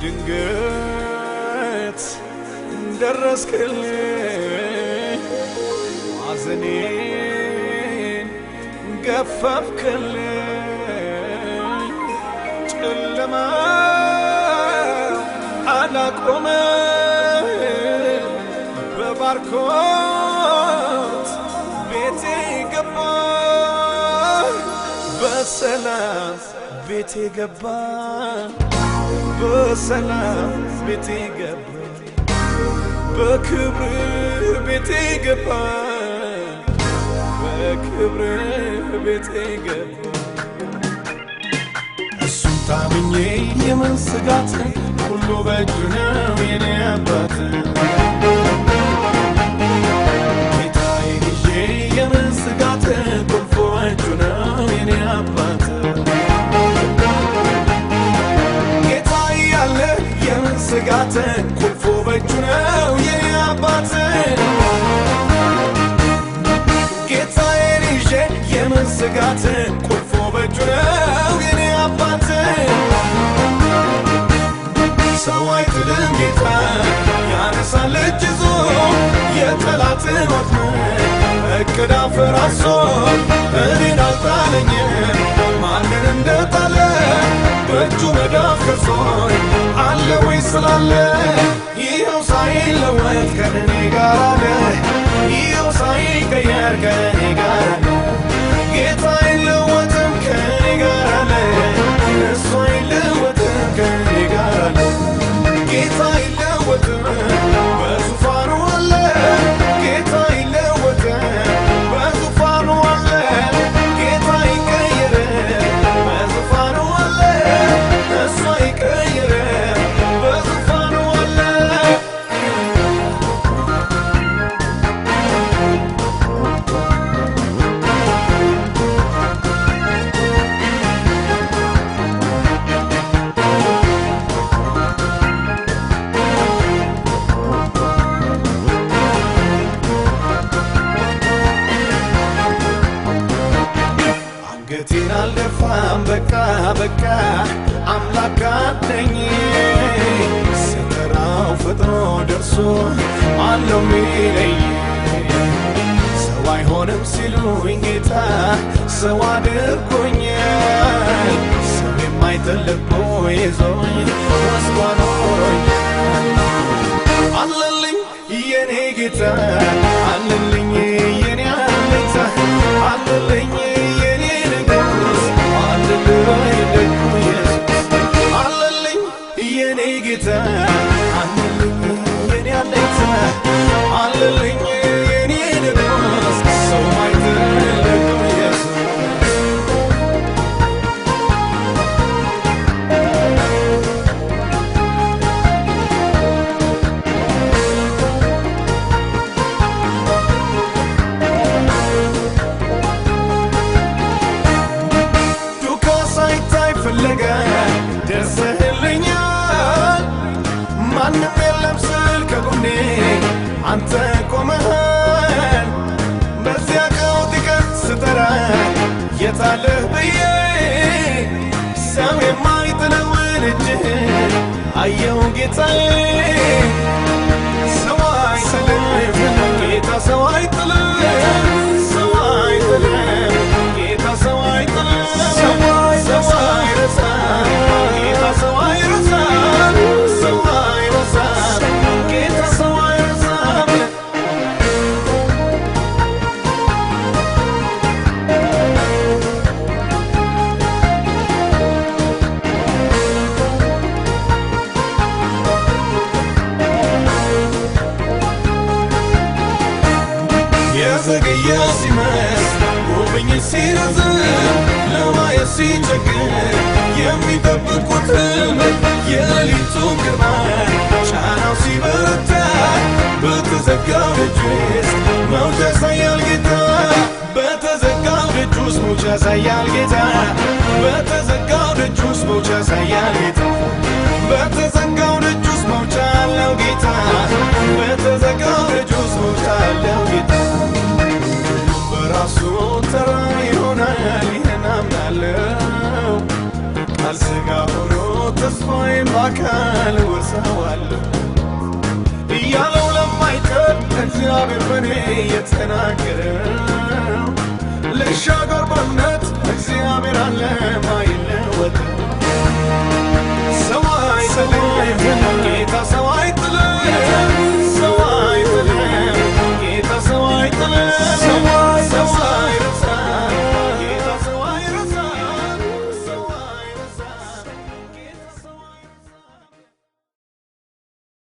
ድንገት ደረስክልኝ ሐዘኔን ገፈፍክልኝ ጨለማው አላቆመም በባርኮት ቤቴ ገባ በሰላም ቤቴ ገባ በሰላም ቤቴ ገባ በክብር ቤቴ ገባ በክብር ቤቴ ገባ እሱን ታምኜ የምን ስጋት ሁሉ በእጁ ነው የኔ አባት ጌታዬን ይዤ የምን ስጋት ቁልፉ በእጁ ነው የኔ አባት ጌታዬ ያለ የምን ስጋት ቁልፉ በእጁ ነው የኔ አባት ጌታዬን ይዤ የምን ስጋት ቁልፉ በእጁ ነው የኔ አባት ሰው አይጥልም ጌታ ያነሳል እጅ ይዞ የጠላትን ወጥመድ እቅድ አፈራርሶ እኔን አልጣለኝም ማንን እንደጣለ በእጁ መዳፍ ከሶኝ አለ ወይ ስላለ ይኸው ሳይለወጥ ከእኔ ጋር አለ ይኸው ሳይቀየር ከእኔ ጋር አለ ጌታ አይለወጥም ከእኔ ጋር አለ እሱ አይለወጥም ከእኔ ጋር አለ ጌታ አይለወጥም በዙፋኑ አለ ጌታ አይለወጥም በዙፋኑ አለ ጌታ አይቀየርም በዙፋኑ አለ እሱ አይቀየርም በዙፋኑ አለ አንገቴን አልደፋም በቃ በቃ አምላክ አለኝ ስጠራው ፈጥኖ ደርሶ አለው ሚለኝ ሰው አይሆንም ሲሉኝ ጌታ ሰው አድርጎኛል ሰው የማይጥል ልቡ ይዞኝ ወስዶ አኖሮኛል አለልኝ የኔ ጌታ አለልኝ የኔ አለኝታ አለልኝ የኔ ንጉሥ አለልኝ ደጉ ኢየሱስ አለልኝ የኔ ጌታ አለልኝ የኔ አለኝታ አለልኝ የኔ ንጉሥ ሰው አይጥል ደጉ ኢየሱስ ፈለገ ደርሰህልኛል ማንም የለም ስል ከጎኔ አንተ ቆመሃል በዚያ ቀውጢ ቀን ስጠራ የታለህ ብዬ ሰው የማይጥለውን እጅህን አየሁ ጌታዬ ሰው አይጥልም ጌታ ሰው አይጥልም ሰው አይጥልም ጌታ ሰው አይጥልም ሰው አይረሳም ጌታ ሰው አይረሳም ሰው አይረሳም ጌታ ሰው አይረሳም የዘገየ ሲመስ ጉብኝት ሲረዝም ለማየት ሲቸግር የሚጠብቁትም የሌሊቱን ግርማ ጫናው ሲበረታ በተዘጋው ደጅ ውስጥ መውጫ ያሳያል ጌታ በተዘጋው ደጅ ውስጥ መውጫ ያሳያል ጌታ በተዘጋው ደጅ ውስጥ መውጫ ያሳያል ጌታ በተዘጋው ደጅ ውስጥ መውጫ አለው ጌታ በተዘጋው ደጅ ውስጥ መውጫ አለው ጌታ በራሱ ተራ ይሆናል ይህን አምናለው ቃል ሥጋ ሆኖ ተስፋዬ በአካል ወርሰዋለሁ እያለው ለማይቀር እግዚአብሔር በኔ የተናገረ